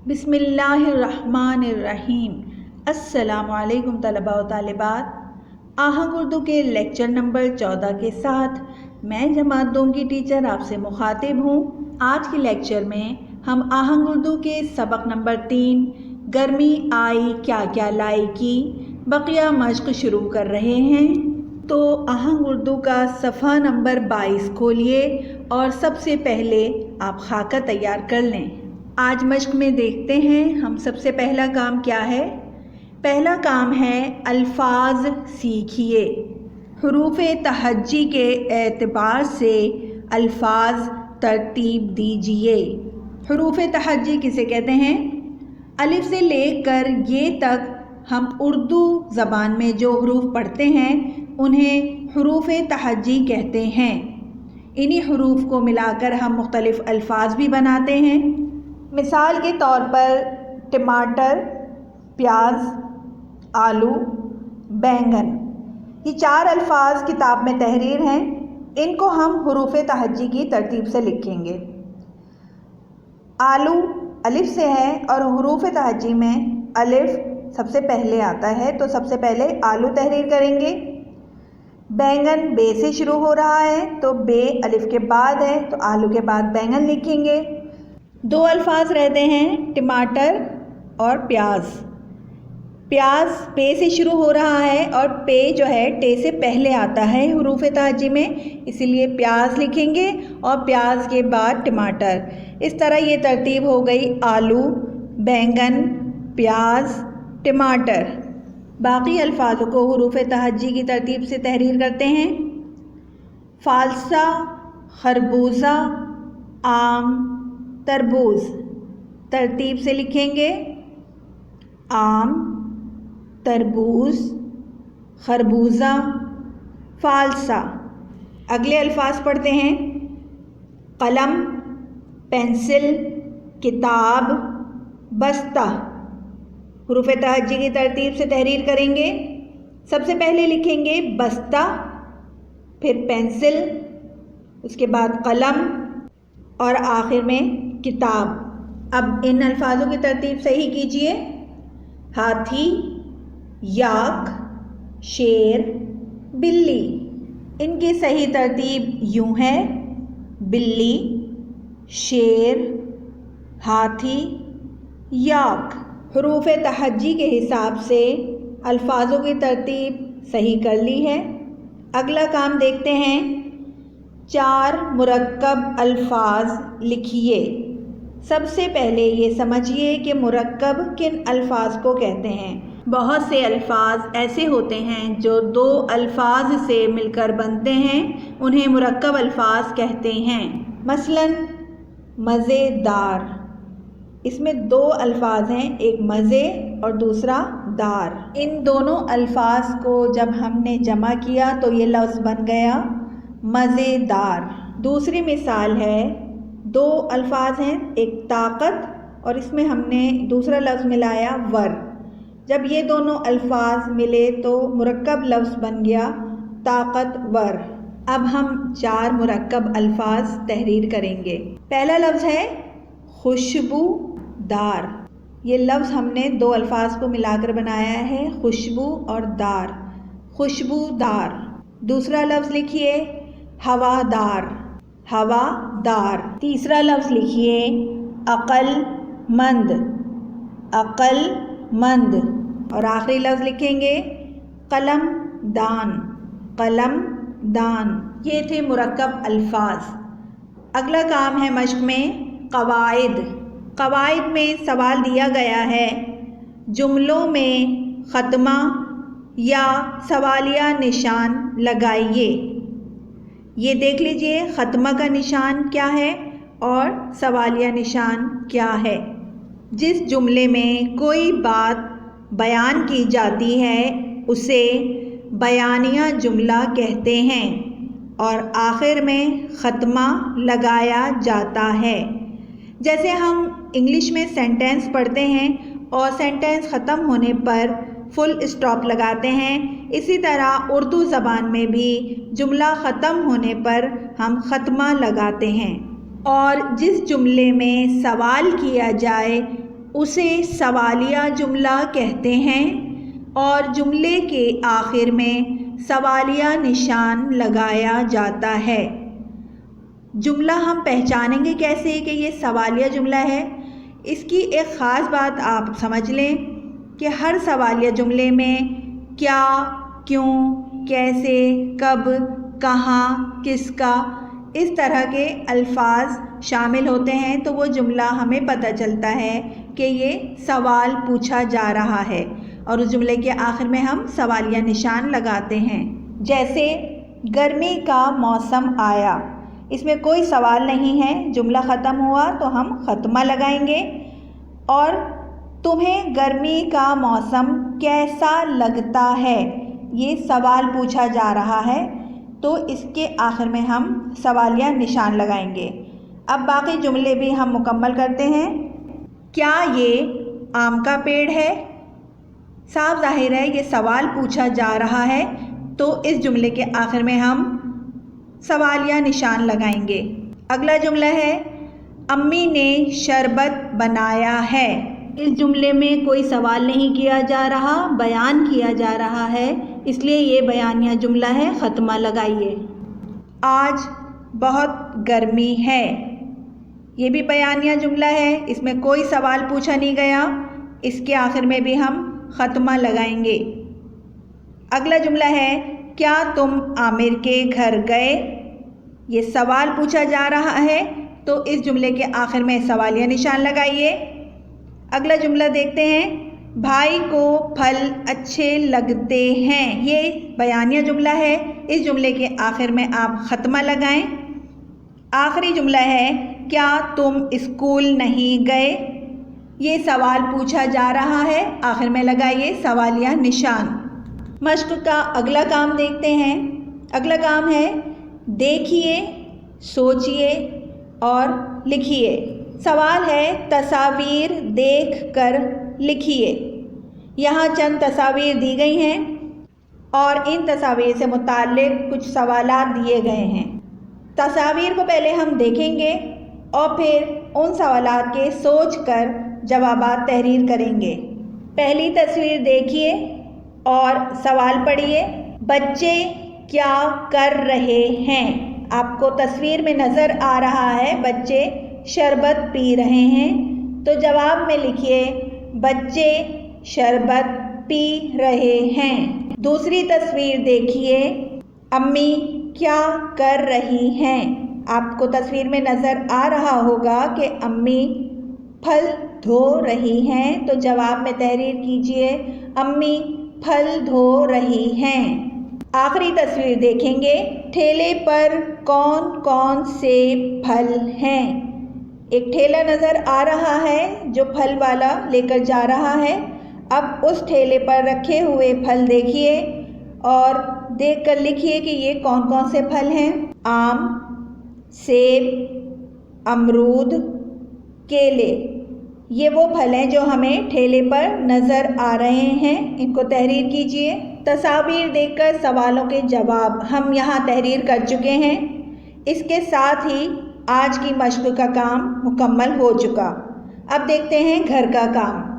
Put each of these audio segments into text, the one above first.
بسم اللہ الرحمن الرحیم۔ السلام علیکم طلباء و طالبات۔ آہنگ اردو کے لیکچر نمبر 14 کے ساتھ میں جماعت 2 کی ٹیچر آپ سے مخاطب ہوں۔ آج کے لیکچر میں ہم آہنگ اردو کے سبق نمبر 3 گرمی آئی کیا کیا لائی کی بقیہ مشق شروع کر رہے ہیں۔ تو آہنگ اردو کا صفحہ نمبر 22 کھولیے اور سب سے پہلے آپ خاکہ تیار کر لیں۔ آج مشق میں دیکھتے ہیں ہم سب سے پہلا کام کیا ہے۔ پہلا کام ہے الفاظ سیکھیے۔ حروف تہجی کے اعتبار سے الفاظ ترتیب دیجیے۔ حروف تہجی کسے کہتے ہیں؟ الف سے لے کر یہ تک ہم اردو زبان میں جو حروف پڑھتے ہیں انہیں حروف تہجی کہتے ہیں۔ انہی حروف کو ملا کر ہم مختلف الفاظ بھی بناتے ہیں۔ مثال کے طور پر ٹماٹر، پیاز، آلو، بینگن، یہ 4 الفاظ کتاب میں تحریر ہیں۔ ان کو ہم حروف تہجی کی ترتیب سے لکھیں گے۔ آلو الف سے ہے اور حروف تہجی میں الف سب سے پہلے آتا ہے، تو سب سے پہلے آلو تحریر کریں گے۔ بینگن بے سے شروع ہو رہا ہے تو بے الف کے بعد ہے تو آلو کے بعد بینگن لکھیں گے۔ 2 الفاظ رہتے ہیں ٹماٹر اور پیاز۔ پیاز پے سے شروع ہو رہا ہے اور پے جو ہے ٹے سے پہلے آتا ہے حروف تہجی میں، اسی لیے پیاز لکھیں گے اور پیاز کے بعد ٹماٹر۔ اس طرح یہ ترتیب ہو گئی آلو، بینگن، پیاز، ٹماٹر۔ باقی الفاظوں کو حروف تہجی کی ترتیب سے تحریر کرتے ہیں۔ فالسا، خربوزہ، آم، تربوز۔ ترتیب سے لکھیں گے آم، تربوز، خربوزہ، فالسا۔ اگلے الفاظ پڑھتے ہیں قلم، پینسل، کتاب، بستہ۔ حروف تہجی کی ترتیب سے تحریر کریں گے۔ سب سے پہلے لکھیں گے بستہ، پھر پینسل، اس کے بعد قلم اور آخر میں کتاب۔ اب ان الفاظوں کی ترتیب صحیح کیجیے۔ ہاتھی، یاک، شیر، بلی۔ ان کی صحیح ترتیب یوں ہے: بلی، شیر، ہاتھی، یاک۔ حروف تہجی کے حساب سے الفاظوں کی ترتیب صحیح کر لی ہے۔ اگلا کام دیکھتے ہیں 4 مرکب الفاظ لکھیے۔ سب سے پہلے یہ سمجھیے کہ مرکب کن الفاظ کو کہتے ہیں۔ بہت سے الفاظ ایسے ہوتے ہیں جو 2 الفاظ سے مل کر بنتے ہیں، انہیں مرکب الفاظ کہتے ہیں۔ مثلاً مزیدار، اس میں 2 الفاظ ہیں، ایک مزے اور دوسرا دار۔ ان دونوں الفاظ کو جب ہم نے جمع کیا تو یہ لفظ بن گیا مزیدار۔ دوسری مثال ہے 2 الفاظ ہیں، ایک طاقت اور اس میں ہم نے دوسرا لفظ ملایا ور۔ جب یہ دونوں الفاظ ملے تو مرکب لفظ بن گیا طاقت ور۔ اب ہم 4 مرکب الفاظ تحریر کریں گے۔ پہلا لفظ ہے خوشبو دار۔ یہ لفظ ہم نے 2 الفاظ کو ملا کر بنایا ہے، خوشبو اور دار، خوشبو دار۔ دوسرا لفظ لکھیے ہوادار، ہوادار۔ تیسرا لفظ لکھیے عقل مند، عقل مند۔ اور آخری لفظ لکھیں گے قلم دان، قلم دان۔ یہ تھے مرکب الفاظ۔ اگلا کام ہے مشق میں قواعد۔ قواعد میں سوال دیا گیا ہے جملوں میں خاتمہ یا سوالیہ نشان لگائیے۔ یہ دیکھ لیجئے خاتمہ کا نشان کیا ہے اور سوالیہ نشان کیا ہے۔ جس جملے میں کوئی بات بیان کی جاتی ہے اسے بیانیہ جملہ کہتے ہیں اور آخر میں خاتمہ لگایا جاتا ہے۔ جیسے ہم انگلش میں سینٹینس پڑھتے ہیں اور سینٹینس ختم ہونے پر فل اسٹاپ لگاتے ہیں، اسی طرح اردو زبان میں بھی جملہ ختم ہونے پر ہم خاتمہ لگاتے ہیں۔ اور جس جملے میں سوال کیا جائے اسے سوالیہ جملہ کہتے ہیں اور جملے کے آخر میں سوالیہ نشان لگایا جاتا ہے۔ جملہ ہم پہچانیں گے کیسے کہ یہ سوالیہ جملہ ہے؟ اس کی ایک خاص بات آپ سمجھ لیں کہ ہر سوالیہ جملے میں کیا، کیوں، کیسے، کب، کہاں، کس کا، اس طرح کے الفاظ شامل ہوتے ہیں، تو وہ جملہ ہمیں پتہ چلتا ہے کہ یہ سوال پوچھا جا رہا ہے اور اس جملے کے آخر میں ہم سوالیہ نشان لگاتے ہیں۔ جیسے گرمی کا موسم آیا، اس میں کوئی سوال نہیں ہے، جملہ ختم ہوا تو ہم ختمہ لگائیں گے۔ اور تمہیں گرمی کا موسم کیسا لگتا ہے، یہ سوال پوچھا جا رہا ہے تو اس کے آخر میں ہم سوالیہ نشان لگائیں گے۔ اب باقی جملے بھی ہم مکمل کرتے ہیں۔ کیا یہ آم کا پیڑ ہے؟ صاف ظاہر ہے یہ سوال پوچھا جا رہا ہے تو اس جملے کے آخر میں ہم سوالیہ نشان لگائیں گے۔ اگلا جملہ ہے امی نے شربت بنایا ہے۔ اس جملے میں کوئی سوال نہیں کیا جا رہا، بیان کیا جا رہا ہے، اس لیے یہ بیانیہ جملہ ہے، ختمہ لگائیے۔ آج بہت گرمی ہے، یہ بھی بیانیہ جملہ ہے، اس میں کوئی سوال پوچھا نہیں گیا، اس کے آخر میں بھی ہم ختمہ لگائیں گے۔ اگلا جملہ ہے کیا تم عامر کے گھر گئے؟ یہ سوال پوچھا جا رہا ہے تو اس جملے کے آخر میں سوالیہ نشان لگائیے۔ اگلا جملہ دیکھتے ہیں بھائی کو پھل اچھے لگتے ہیں، یہ بیانیہ جملہ ہے، اس جملے کے آخر میں آپ ختمہ لگائیں۔ آخری جملہ ہے کیا تم اسکول نہیں گئے؟ یہ سوال پوچھا جا رہا ہے، آخر میں لگائیے سوالیہ نشان۔ مشق کا اگلا کام دیکھتے ہیں۔ اگلا کام ہے دیکھیے، سوچیے اور لکھیے۔ سوال ہے تصاویر دیکھ کر لکھیے۔ یہاں چند تصاویر دی گئی ہیں اور ان تصاویر سے متعلق کچھ سوالات دیے گئے ہیں۔ تصاویر کو پہلے ہم دیکھیں گے اور پھر ان سوالات کے سوچ کر جوابات تحریر کریں گے۔ پہلی تصویر دیکھیے اور سوال پڑھیے بچے کیا کر رہے ہیں؟ آپ کو تصویر میں نظر آ رہا ہے بچے شربت پی رہے ہیں، تو جواب میں لکھیے بچے شربت پی رہے ہیں۔ دوسری تصویر دیکھیے امی کیا کر رہی ہیں؟ آپ کو تصویر میں نظر آ رہا ہوگا کہ امی پھل دھو رہی ہیں، تو جواب میں تحریر کیجیے امی پھل دھو رہی ہیں۔ آخری تصویر دیکھیں گے ٹھیلے پر کون کون سے پھل ہیں؟ ایک ٹھیلا نظر آ رہا ہے جو پھل والا لے کر جا رہا ہے۔ اب اس ٹھیلے پر رکھے ہوئے پھل دیکھیے اور دیکھ کر لکھیے کہ یہ کون کون سے پھل ہیں۔ آم، سیب، امرود، کیلے، یہ وہ پھل ہیں جو ہمیں ٹھیلے پر نظر آ رہے ہیں، ان کو تحریر کیجیے۔ تصاویر دیکھ کر سوالوں کے جواب ہم یہاں تحریر کر چکے ہیں۔ اس کے ساتھ ہی آج کی مشق کا کام مکمل ہو چکا۔ اب دیکھتے ہیں گھر کا کام۔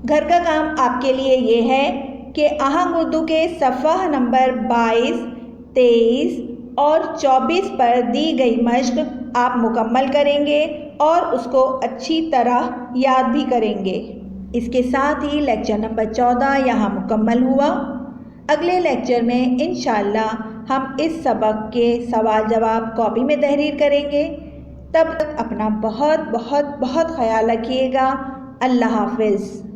گھر کا کام آپ کے لیے یہ ہے کہ آہنگ اردو کے صفحہ نمبر 22، 23 اور 24 پر دی گئی مشق آپ مکمل کریں گے اور اس کو اچھی طرح یاد بھی کریں گے۔ اس کے ساتھ ہی لیکچر نمبر 14 یہاں مکمل ہوا۔ اگلے لیکچر میں انشاءاللہ ہم اس سبق کے سوال جواب کاپی میں تحریر کریں گے۔ تب تک اپنا بہت بہت بہت خیال رکھیے گا۔ اللہ حافظ۔